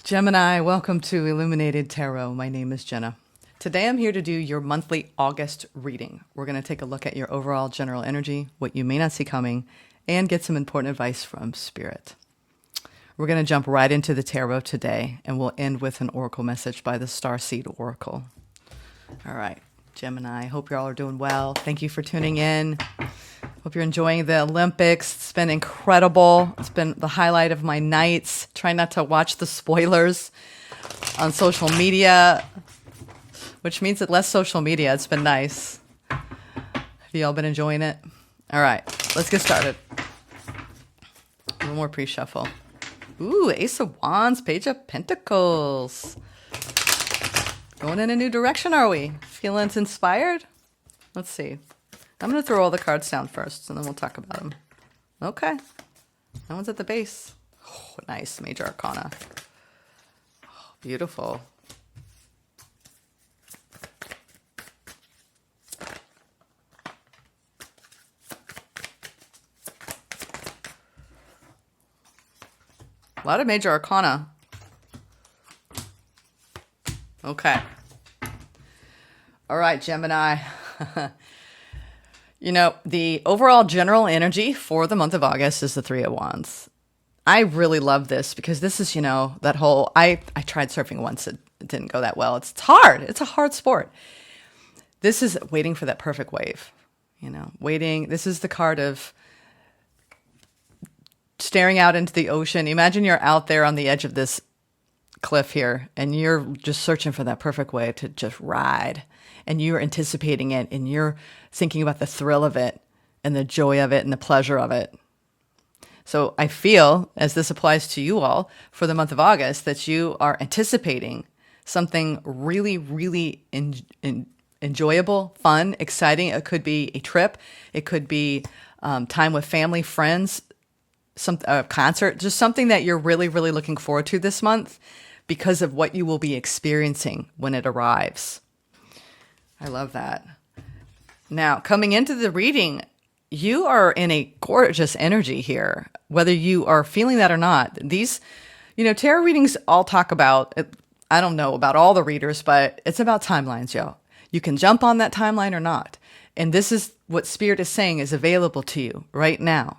Gemini, welcome to Illuminated Tarot. My name is Jenna. Today I'm here to do your monthly August reading. We're going to take a look at your overall general energy, what you may not see coming, and get some important advice from Spirit. We're going to jump right into the tarot today, and we'll end with an oracle message by the Starseed Oracle. All right, Gemini, hope you all are doing well. Thank you for tuning in. Hope you're enjoying the Olympics. It's been incredible. It's been the highlight of my nights. Try not to watch the spoilers on social media, which means that less social media. It's been nice. Have you all been enjoying it? All right, let's get started. One more pre-shuffle. Ooh, Ace of Wands, Page of Pentacles. Going in a new direction, are we? Feeling inspired? Let's see. I'm going to throw all the cards down first, and then we'll talk about them. Okay. That one's at the base. Oh, nice. Major Arcana. Oh, beautiful. A lot of Major Arcana. Okay. All right, Gemini. You know, the overall general energy for the month of August is the Three of Wands. I really love this because this is, that whole, I tried surfing once. It didn't go that well. It's hard. It's a hard sport. This is waiting for that perfect wave, waiting. This is the card of staring out into the ocean. Imagine you're out there on the edge of this cliff here and you're just searching for that perfect wave to just ride. And you're anticipating it, and you're thinking about the thrill of it, and the joy of it, and the pleasure of it. So I feel, as this applies to you all for the month of August, that you are anticipating something really, really enjoyable, fun, exciting. It could be a trip. It could be time with family, friends, a concert, just something that you're really, really looking forward to this month because of what you will be experiencing when it arrives. I love that. Now, coming into the reading, you are in a gorgeous energy here, whether you are feeling that or not. These, tarot readings all talk about, I don't know about all the readers, but it's about timelines, yo. You can jump on that timeline or not. And this is what Spirit is saying is available to you right now.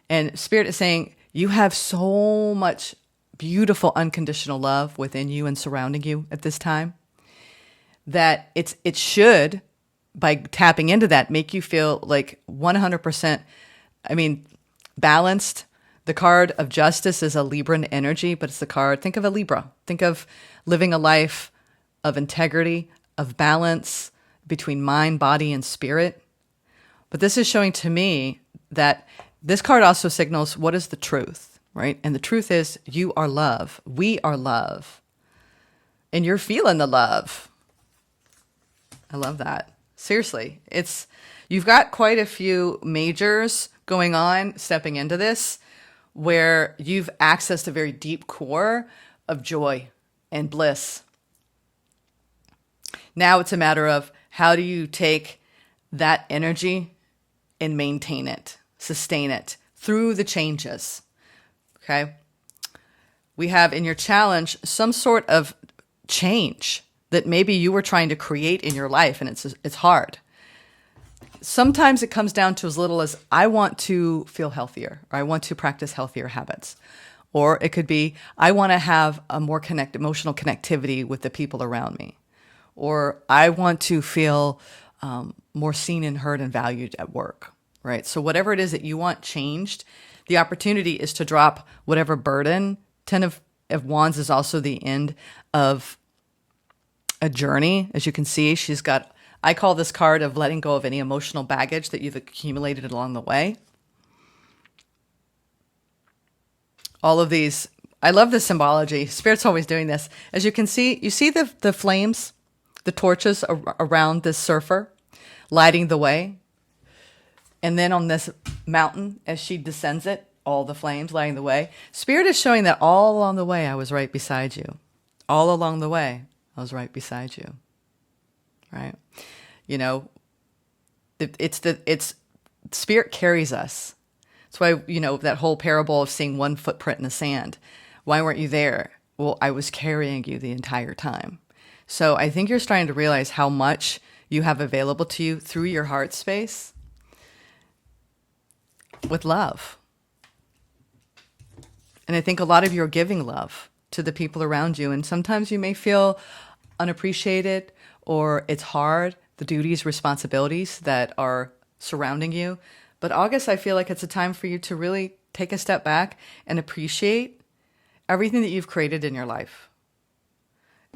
And Spirit is saying you have so much beautiful unconditional love within you and surrounding you at this time, that it should, by tapping into that, make you feel like 100%, balanced. The card of justice is a Libran energy, but it's the card, think of a Libra. Think of living a life of integrity, of balance between mind, body, and spirit. But this is showing to me that this card also signals what is the truth, right? And the truth is you are love. We are love. And you're feeling the love. I love that. Seriously, you've got quite a few majors going on stepping into this where you've accessed a very deep core of joy and bliss. Now it's a matter of how do you take that energy and maintain it, sustain it through the changes. Okay. We have in your challenge some sort of change that maybe you were trying to create in your life, and it's hard. Sometimes it comes down to as little as, I want to feel healthier, or I want to practice healthier habits. Or it could be, I want to have a more emotional connectivity with the people around me. Or I want to feel more seen and heard and valued at work, right? So whatever it is that you want changed, the opportunity is to drop whatever burden. Ten of Wands is also the end of a journey. As you can see, she's got, I call this card of letting go of any emotional baggage that you've accumulated along the way. All of these, I love this symbology. Spirit's always doing this. As you can see, you see the flames, the torches around this surfer, lighting the way. And then on this mountain, as she descends it, all the flames lighting the way. Spirit is showing that all along the way, I was right beside you. All along the way, I was right beside you, right? It's Spirit carries us. That's why, that whole parable of seeing one footprint in the sand. Why weren't you there? Well, I was carrying you the entire time. So I think you're starting to realize how much you have available to you through your heart space with love. And I think a lot of you are giving love to the people around you. And sometimes you may feel unappreciated or it's hard, the duties, responsibilities that are surrounding you. But August, I feel like it's a time for you to really take a step back and appreciate everything that you've created in your life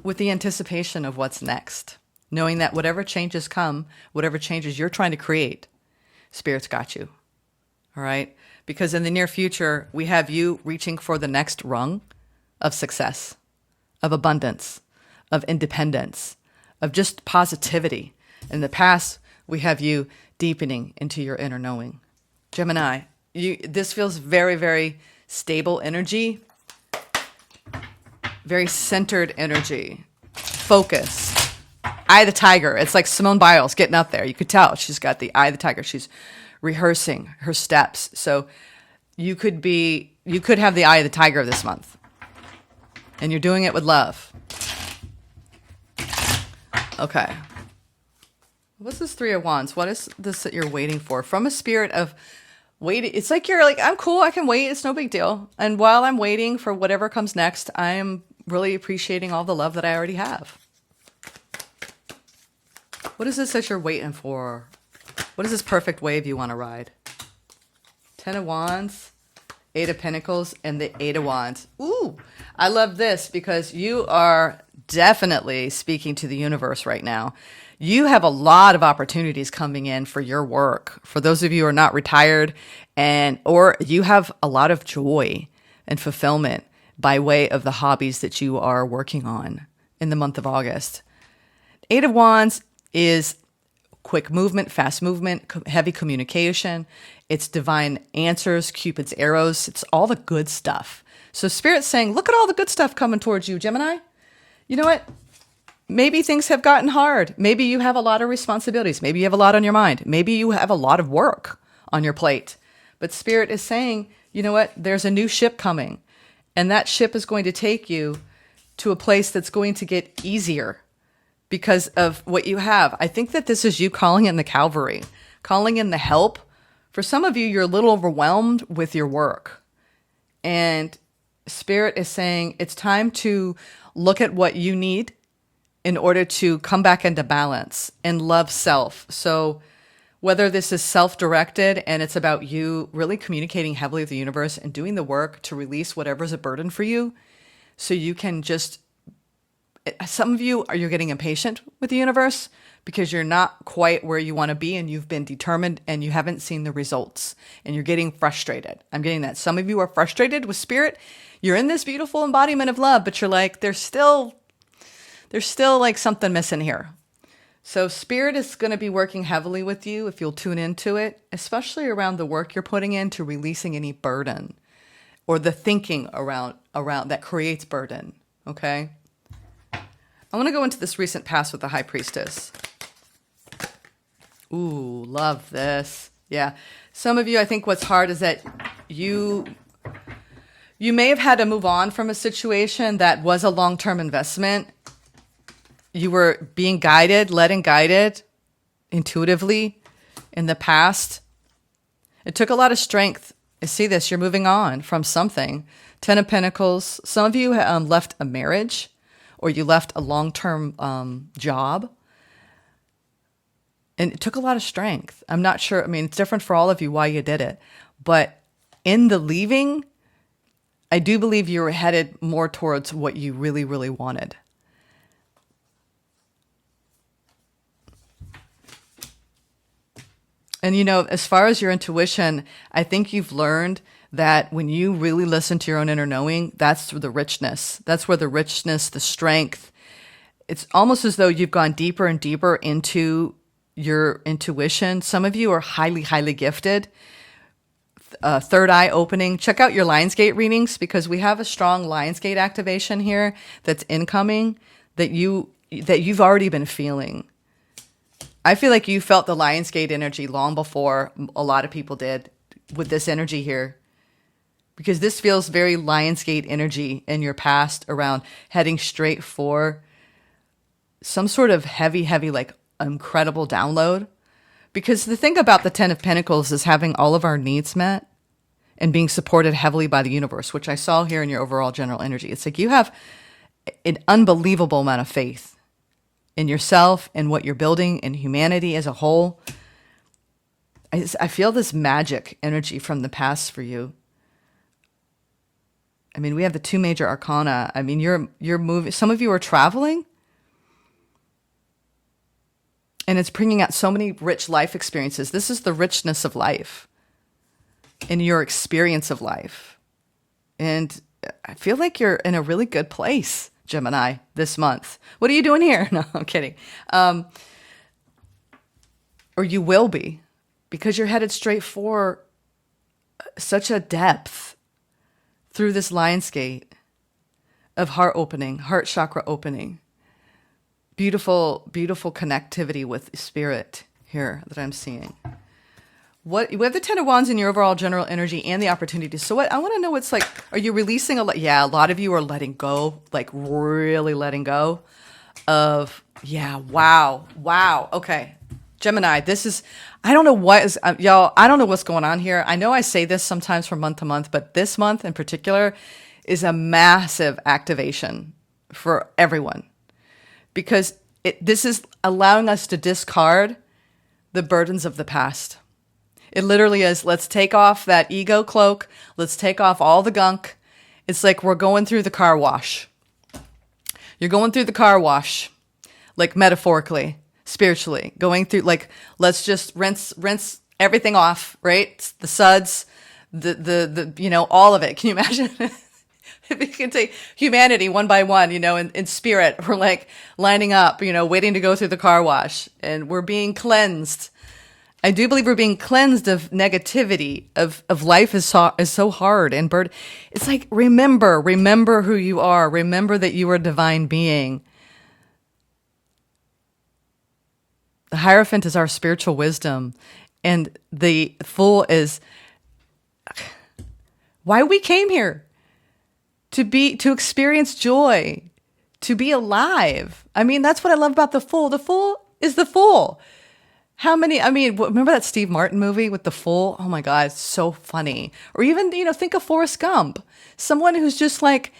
with the anticipation of what's next, knowing that whatever changes come, whatever changes you're trying to create, Spirit's got you. All right? Because in the near future, we have you reaching for the next rung of success, of abundance, of independence, of just positivity. In the past, we have you deepening into your inner knowing. Gemini, this feels very, very stable energy, very centered energy, focus. Eye of the tiger. It's like Simone Biles getting up there. You could tell she's got the eye of the tiger. She's rehearsing her steps. So you could have the eye of the tiger this month. And you're doing it with love. Okay. What's this Three of Wands? What is this that you're waiting for? From a spirit of waiting. It's like you're like, I'm cool. I can wait. It's no big deal. And while I'm waiting for whatever comes next, I'm really appreciating all the love that I already have. What is this that you're waiting for? What is this perfect wave you want to ride? 10 of Wands, 8 of Pentacles, and the 8 of Wands. Ooh, I love this because you are definitely speaking to the universe right now. You have a lot of opportunities coming in for your work. For those of you who are not retired, or you have a lot of joy and fulfillment by way of the hobbies that you are working on in the month of August. 8 of Wands is quick movement, fast movement, heavy communication. It's divine answers, Cupid's arrows. It's all the good stuff. So Spirit's saying, look at all the good stuff coming towards you, Gemini. You know what? Maybe things have gotten hard. Maybe you have a lot of responsibilities. Maybe you have a lot on your mind. Maybe you have a lot of work on your plate. But Spirit is saying, you know what? There's a new ship coming. And that ship is going to take you to a place that's going to get easier because of what you have. I think that this is you calling in the cavalry, calling in the help. For some of you, you're a little overwhelmed with your work. And Spirit is saying it's time to look at what you need in order to come back into balance and love self. So whether this is self-directed and it's about you really communicating heavily with the universe and doing the work to release whatever's a burden for you, so you can just, some of you you're getting impatient with the universe because you're not quite where you want to be and you've been determined and you haven't seen the results and you're getting frustrated. I'm getting that. Some of you are frustrated with Spirit. You're in this beautiful embodiment of love, but you're like, there's still like something missing here. So Spirit is going to be working heavily with you if you'll tune into it, especially around the work you're putting into releasing any burden or the thinking around that creates burden. Okay. I want to go into this recent past with the High Priestess. Ooh, love this. Yeah. Some of you, I think what's hard is that you may have had to move on from a situation that was a long-term investment. You were being guided, led and guided intuitively in the past. It took a lot of strength. You see this, you're moving on from something. 10 of Pentacles. Some of you left a marriage or you left a long-term job. And it took a lot of strength. I'm not sure. I mean, it's different for all of you why you did it. But in the leaving, I do believe you were headed more towards what you really, really wanted. And, you know, as far as your intuition, I think you've learned that when you really listen to your own inner knowing, that's the richness. That's where the richness, the strength, it's almost as though you've gone deeper and deeper into your intuition. Some of you are highly, highly gifted. Third eye opening. Check out your Lionsgate readings because we have a strong Lionsgate activation here that's incoming that you've already been feeling. I feel like you felt the Lionsgate energy long before a lot of people did with this energy here. because this feels very Lionsgate energy in your past around heading straight for some sort of heavy, like incredible download. Because the thing about the 10 of Pentacles is having all of our needs met and being supported heavily by the universe, which I saw here in your overall general energy. It's like you have an unbelievable amount of faith in yourself and what you're building and humanity as a whole. I feel this magic energy from the past for you. I mean, we have the 2 major arcana. I mean, you're moving. Some of you are traveling. And it's bringing out so many rich life experiences. This is the richness of life in your experience of life. And I feel like you're in a really good place, Gemini, this month. What are you doing here? No, I'm kidding. Or you will be, because you're headed straight for such a depth through this Lionsgate of heart opening, heart chakra opening. Beautiful, beautiful connectivity with spirit here that I'm seeing. We have the 10 of Wands in your overall general energy and the opportunities. So what I want to know, what's like, are you releasing a lot? Yeah, a lot of you are letting go, like really letting go of, wow. Okay. Gemini, this is, I don't know what is, y'all, I don't know what's going on here. I know I say this sometimes from month to month, but this month in particular is a massive activation for everyone. Because this is allowing us to discard the burdens of the past. It literally is, let's take off that ego cloak. Let's take off all the gunk. It's like we're going through the car wash. You're going through the car wash, like metaphorically, spiritually, going through, like, let's just rinse everything off, right? The suds, the all of it. Can you imagine? If you can take humanity one by one, in spirit, we're like lining up, waiting to go through the car wash, and we're being cleansed. I do believe we're being cleansed of negativity, of life is so hard and it's like, remember who you are. Remember that you are a divine being. The Hierophant is our spiritual wisdom, and the Fool is why we came here. To experience joy, to be alive. I mean, that's what I love about the Fool. The Fool is the Fool. Remember that Steve Martin movie with the Fool? Oh my God, it's so funny. Or even, think of Forrest Gump. Someone who's just like,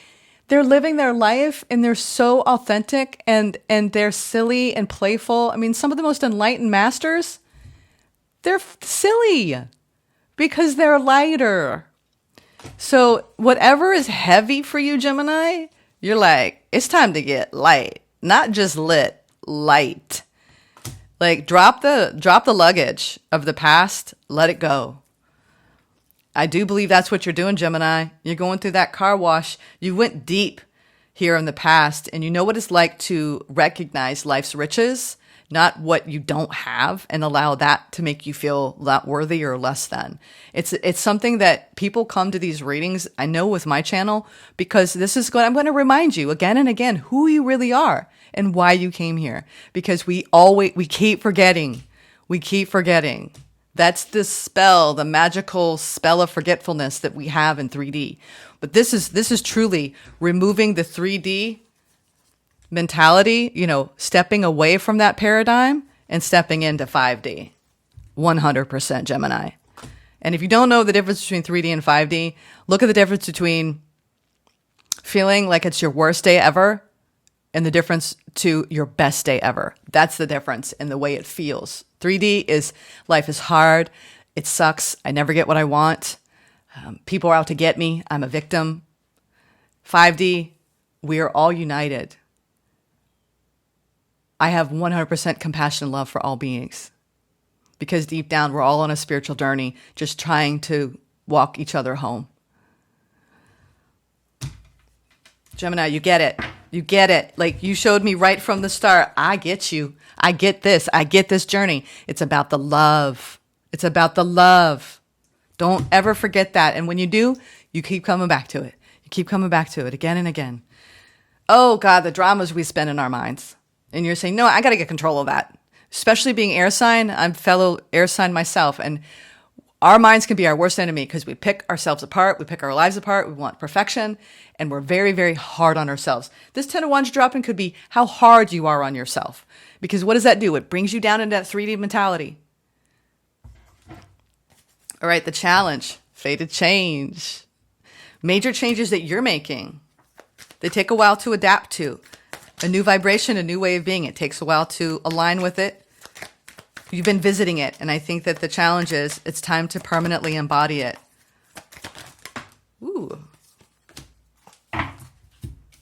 they're living their life and they're so authentic and they're silly and playful. I mean, some of the most enlightened masters, they're silly because they're lighter. So whatever is heavy for you, Gemini, you're like, it's time to get light, not just lit, light. Like drop the luggage of the past, let it go. I do believe that's what you're doing, Gemini. You're going through that car wash. You went deep here in the past, and you know what it's like to recognize life's riches, not what you don't have, and allow that to make you feel not worthy or less than. It's something that people come to these readings, I know with my channel, because I'm going to remind you again and again who you really are and why you came here. Because we keep forgetting. We keep forgetting. That's the spell, the magical spell of forgetfulness that we have in 3D. But this is truly removing the 3D mentality, stepping away from that paradigm and stepping into 5D. 100% Gemini. And if you don't know the difference between 3D and 5D, look at the difference between feeling like it's your worst day ever and the difference to your best day ever. That's the difference in the way it feels. 3D is life is hard. It sucks. I never get what I want. People are out to get me. I'm a victim. 5D, we are all united. I have 100% compassion and love for all beings, because deep down, we're all on a spiritual journey, just trying to walk each other home. Gemini, you get it. You get it. Like you showed me right from the start. I get you. I get this. I get this journey. It's about the love. It's about the love. Don't ever forget that. And when you do, you keep coming back to it. You keep coming back to it again and again. Oh God, the dramas we spend in our minds. And you're saying, no, I got to get control of that. Especially being air sign. I'm fellow air sign myself. And Our minds can be our worst enemy because we pick ourselves apart, we pick our lives apart, we want perfection, and we're very, very hard on ourselves. This 10 of Wands drop-in could be how hard you are on yourself. Because what does that do? It brings you down into that 3D mentality. All right, the challenge, fated change. Major changes that you're making. They take a while to adapt to. A new vibration, a new way of being. It takes a while to align with it. You've been visiting it, and I think that the challenge is it's time to permanently embody it. Ooh.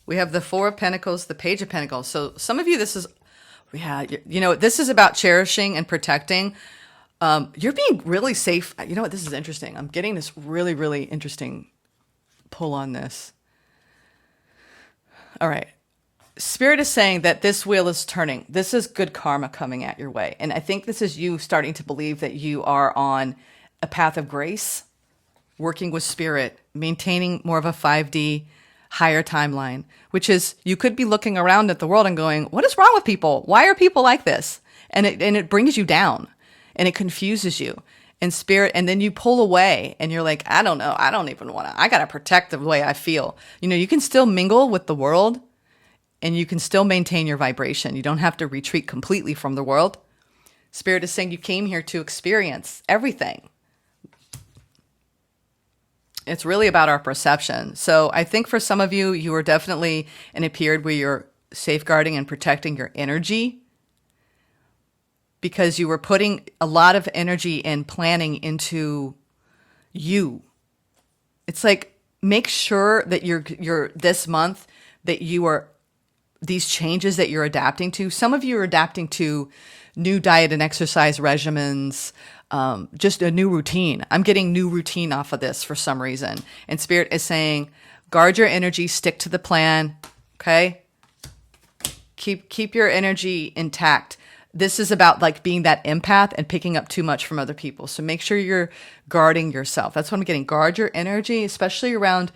We have the Four of Pentacles, the Page of Pentacles. So some of you, this is, this is about cherishing and protecting. You're being really safe. You know what? This is interesting. I'm getting this really, really interesting pull on this. All right. Spirit is saying that this wheel is turning. This is good karma coming at your way. And I think this is you starting to believe that you are on a path of grace, working with spirit, maintaining more of a 5D higher timeline, which is you could be looking around at the world and going, what is wrong with people? Why are people like this? And it brings you down and it confuses you. And spirit, and then you pull away and you're like, I don't know. I don't even want to. I got to protect the way I feel. You can still mingle with the world. And you can still maintain your vibration. You don't have to retreat completely from the world. Spirit is saying you came here to experience everything. It's really about our perception. So I think for some of you, you are definitely in a period where you're safeguarding and protecting your energy because you were putting a lot of energy and planning into you. It's like, make sure that you're this month that you are these changes that you're adapting to. Some of you are adapting to new diet and exercise regimens, just a new routine. I'm getting new routine off of this for some reason. And Spirit is saying, guard your energy, stick to the plan, okay? Keep your energy intact. This is about like being that empath and picking up too much from other people. So make sure you're guarding yourself. That's what I'm getting. Guard your energy, especially around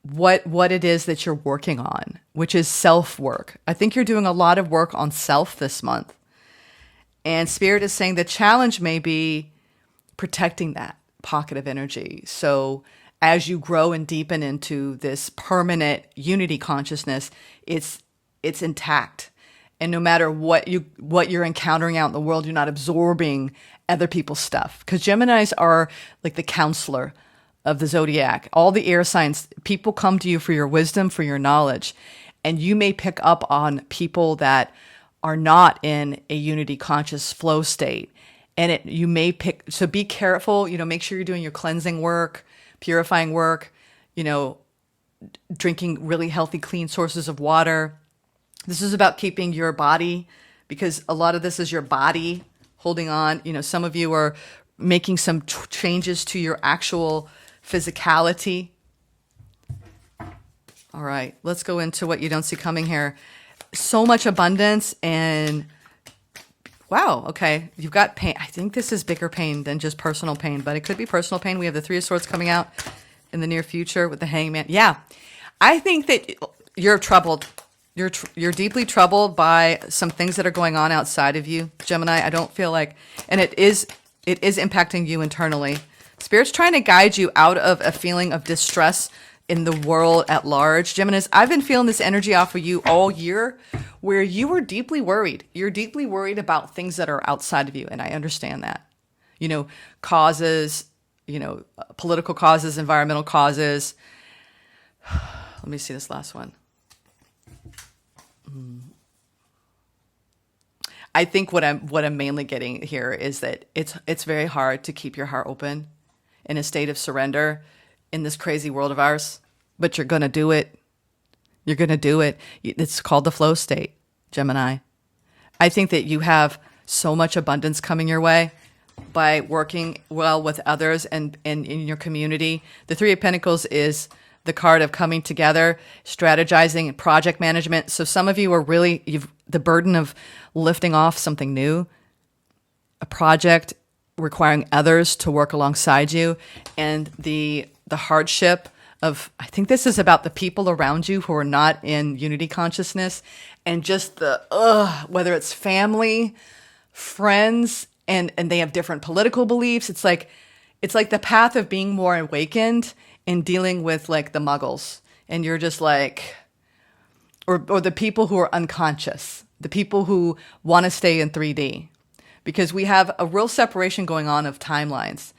what it is that you're working on, which is self-work. I think you're doing a lot of work on self this month. And Spirit is saying the challenge may be protecting that pocket of energy. So as you grow and deepen into this permanent unity consciousness, it's intact. And no matter what you're encountering out in the world, you're not absorbing other people's stuff. Because Geminis are like the counselor of the zodiac. All the air signs, people come to you for your wisdom, for your knowledge. And you may pick up on people that are not in a unity conscious flow state. And you may so be careful, make sure you're doing your cleansing work, purifying work, drinking really healthy, clean sources of water. This is about keeping your body, because a lot of this is your body holding on. Some of you are making some changes to your actual physicality. All right, let's go into what you don't see coming here. So much abundance and wow, okay. You've got pain. I think this is bigger pain than just personal pain, but it could be personal pain. We have the Three of Swords coming out in the near future with the Hangman. Yeah, I think that you're troubled. You're deeply troubled by some things that are going on outside of you, Gemini. I don't feel like, and it is impacting you internally. Spirit's trying to guide you out of a feeling of distress in the world at large. Geminis, I've been feeling this energy off of you all year where you were deeply worried. You're deeply worried about things that are outside of you. And I understand that. Causes, political causes, environmental causes. Let me see this last one. I think what I'm mainly getting here is that it's very hard to keep your heart open in a state of surrender in this crazy world of ours, but you're going to do it. You're going to do it. It's called the flow state, Gemini. I think that you have so much abundance coming your way by working well with others and in your community. The Three of Pentacles is the card of coming together, strategizing, and project management. So some of you are you've the burden of lifting off something new, a project requiring others to work alongside you, and the hardship of, I think this is about the people around you who are not in unity consciousness, and just whether it's family, friends, and they have different political beliefs. It's like the path of being more awakened and dealing with like the muggles. And you're just like, or the people who are unconscious, the people who want to stay in 3D, because we have a real separation going on of timelines.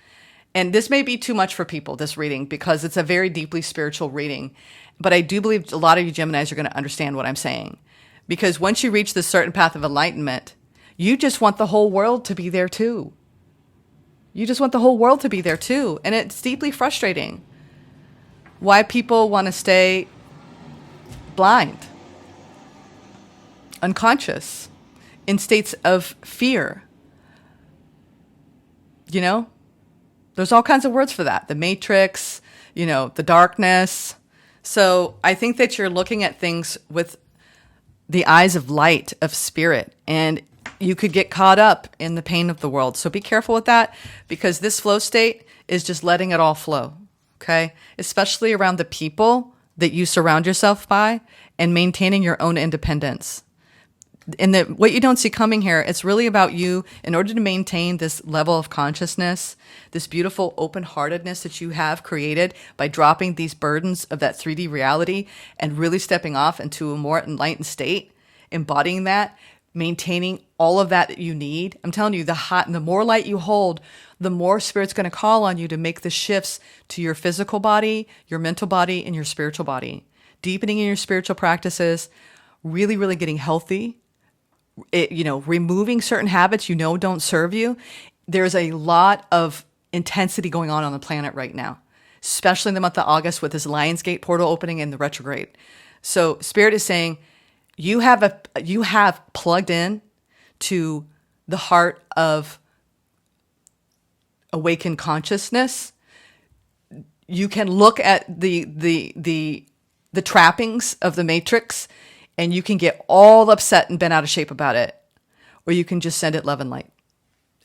And this may be too much for people, this reading, because it's a very deeply spiritual reading. But I do believe a lot of you Geminis are going to understand what I'm saying. Because once you reach this certain path of enlightenment, you just want the whole world to be there too. You just want the whole world to be there too. And it's deeply frustrating why people want to stay blind, unconscious, in states of fear. You know, there's all kinds of words for that. The matrix, you know, the darkness. So I think that you're looking at things with the eyes of light, of spirit, and you could get caught up in the pain of the world. So be careful with that, because this flow state is just letting it all flow, okay? Especially around the people that you surround yourself by and maintaining your own independence. And what you don't see coming here, it's really about you, in order to maintain this level of consciousness, this beautiful open-heartedness that you have created by dropping these burdens of that 3D reality and really stepping off into a more enlightened state, embodying that, maintaining all of that you need. I'm telling you, the more light you hold, the more Spirit's going to call on you to make the shifts to your physical body, your mental body, and your spiritual body. Deepening in your spiritual practices, really, really getting healthy, removing certain habits don't serve you. There's a lot of intensity going on the planet right now, especially in the month of August with this Lionsgate portal opening in the retrograde. So Spirit is saying, you have plugged in to the heart of awakened consciousness. You can look at the trappings of the matrix, and you can get all upset and bent out of shape about it, or you can just send it love and light.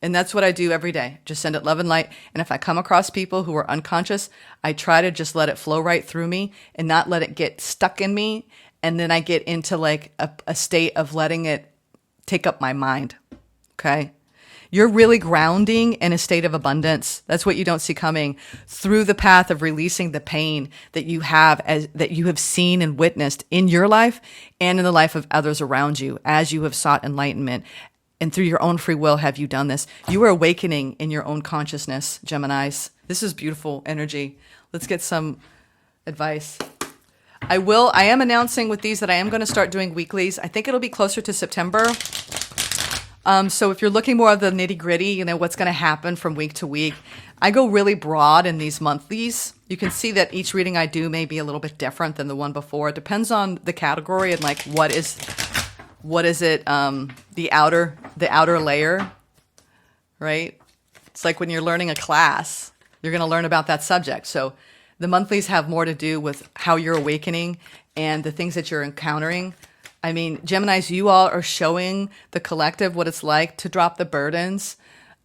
And that's what I do every day. Just send it love and light. And if I come across people who are unconscious, I try to just let it flow right through me and not let it get stuck in me. And then I get into like a state of letting it take up my mind. Okay. You're really grounding in a state of abundance. That's what you don't see coming, through the path of releasing the pain that you have seen and witnessed in your life and in the life of others around you as you have sought enlightenment. And through your own free will have you done this. You are awakening in your own consciousness, Geminis. This is beautiful energy. Let's get some advice. I am announcing with these that I am going to start doing weeklies. I think it'll be closer to September. So if you're looking more of the nitty gritty, what's going to happen from week to week, I go really broad in these monthlies. You can see that each reading I do may be a little bit different than the one before. It depends on the category and like what is it, the outer layer, right? It's like when you're learning a class, you're going to learn about that subject. So the monthlies have more to do with how you're awakening and the things that you're encountering. I mean, Geminis, you all are showing the collective what it's like to drop the burdens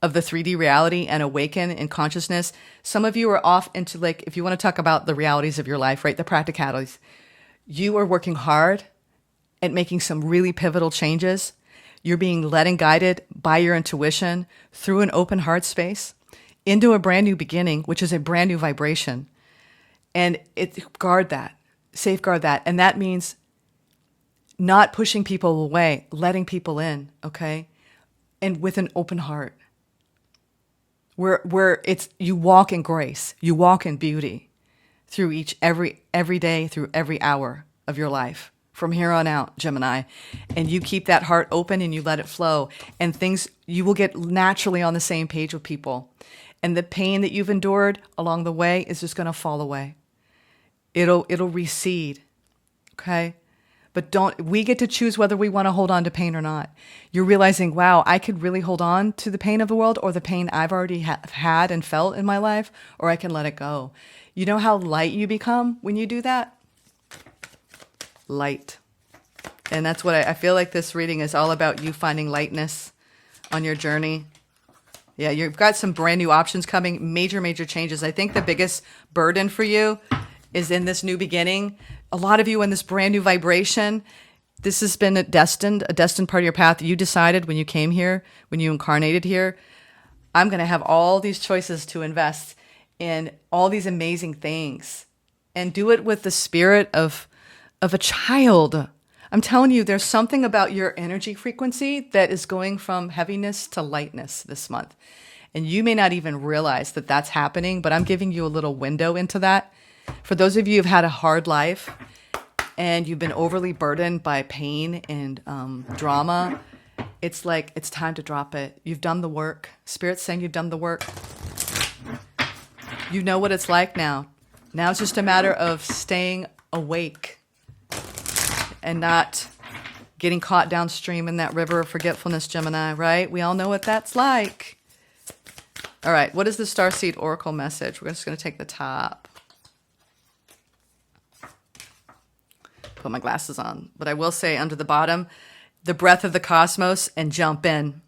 of the 3D reality and awaken in consciousness. Some of you are off into, like, if you want to talk about the realities of your life, right, the practicalities, you are working hard at making some really pivotal changes. You're being led and guided by your intuition through an open heart space into a brand new beginning, which is a brand new vibration. And safeguard that. And that means not pushing people away, letting people in, okay? And with an open heart. Where you walk in grace, you walk in beauty through every day, through every hour of your life. From here on out, Gemini. And you keep that heart open and you let it flow. And you will get naturally on the same page with people. And the pain that you've endured along the way is just going to fall away. It'll recede, okay? But we get to choose whether we want to hold on to pain or not. You're realizing, wow, I could really hold on to the pain of the world or the pain I've already had and felt in my life, or I can let it go. You know how light you become when you do that? Light. And that's what I feel like this reading is all about, you finding lightness on your journey. Yeah, you've got some brand new options coming, major, major changes. I think the biggest burden for you is in this new beginning. A lot of you in this brand new vibration, This has been a destined part of your path. You decided when you came here, when you incarnated here, I'm going to have all these choices to invest in all these amazing things and do it with the spirit of a child. I'm telling you, there's something about your energy frequency that is going from heaviness to lightness this month. And you may not even realize that that's happening, but I'm giving you a little window into that. For those of you who've had a hard life and you've been overly burdened by pain and drama, it's like it's time to drop it. You've done the work. Spirit's saying you've done the work. You know what it's like now. Now it's just a matter of staying awake and not getting caught downstream in that river of forgetfulness, Gemini, right? We all know what that's like. All right, what is the Starseed Oracle message? We're just going to take the top. Put my glasses on. But I will say under the bottom, the breath of the cosmos and jump in.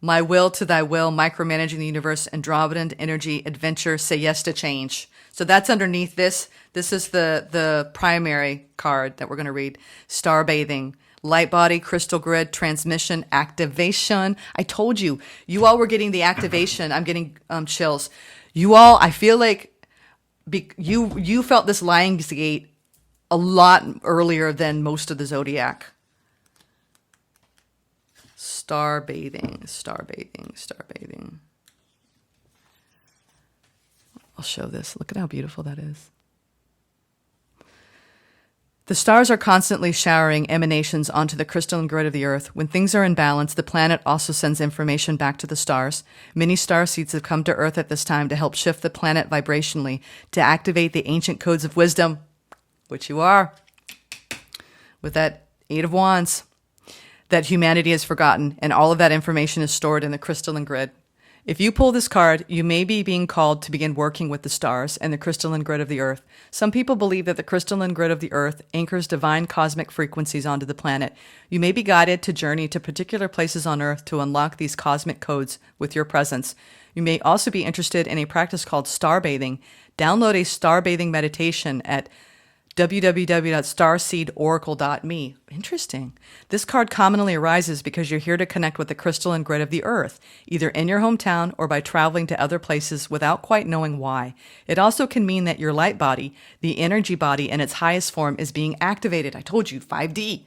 My will to thy will, micromanaging the universe, andromedan energy, adventure, say yes to change. So that's underneath this. This is the primary card that we're going to read. Star bathing, light body, crystal grid, transmission, activation. I told you, you all were getting the activation. I'm getting chills. You all, I feel like you felt this Lionsgate a lot earlier than most of the zodiac. Star bathing, star bathing, star bathing. I'll show this. Look at how beautiful that is. The stars are constantly showering emanations onto the crystalline grid of the earth. When things are in balance, the planet also sends information back to the stars. Many star seeds have come to earth at this time to help shift the planet vibrationally, to activate the ancient codes of wisdom, which you are, with that 8 of Wands, that humanity has forgotten, and all of that information is stored in the crystalline grid. If you pull this card, you may be being called to begin working with the stars and the crystalline grid of the earth. Some people believe that the crystalline grid of the earth anchors divine cosmic frequencies onto the planet. You may be guided to journey to particular places on earth to unlock these cosmic codes with your presence. You may also be interested in a practice called star bathing. Download a star bathing meditation at www.starseedoracle.me. Interesting. This card commonly arises because you're here to connect with the crystalline grid of the earth, either in your hometown or by traveling to other places without quite knowing why. It also can mean that your light body, the energy body in its highest form, is being activated. I told you, 5D.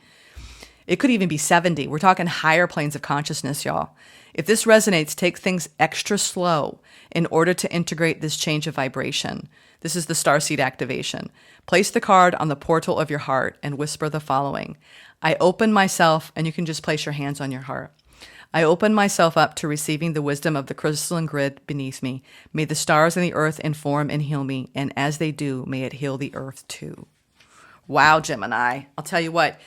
It could even be 7D. We're talking higher planes of consciousness, y'all. If this resonates, take things extra slow in order to integrate this change of vibration. This is the starseed activation. Place the card on the portal of your heart and whisper the following. I open myself, and you can just place your hands on your heart. I open myself up to receiving the wisdom of the crystalline grid beneath me. May the stars and the earth inform and heal me, and as they do, may it heal the earth too. Wow, Gemini. I'll tell you what.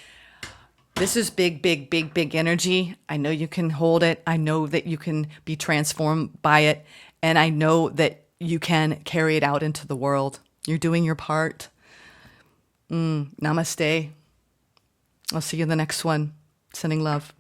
This is big, big, big, big energy. I know you can hold it. I know that you can be transformed by it. And I know that you can carry it out into the world. You're doing your part. Namaste. I'll see you in the next one. Sending love.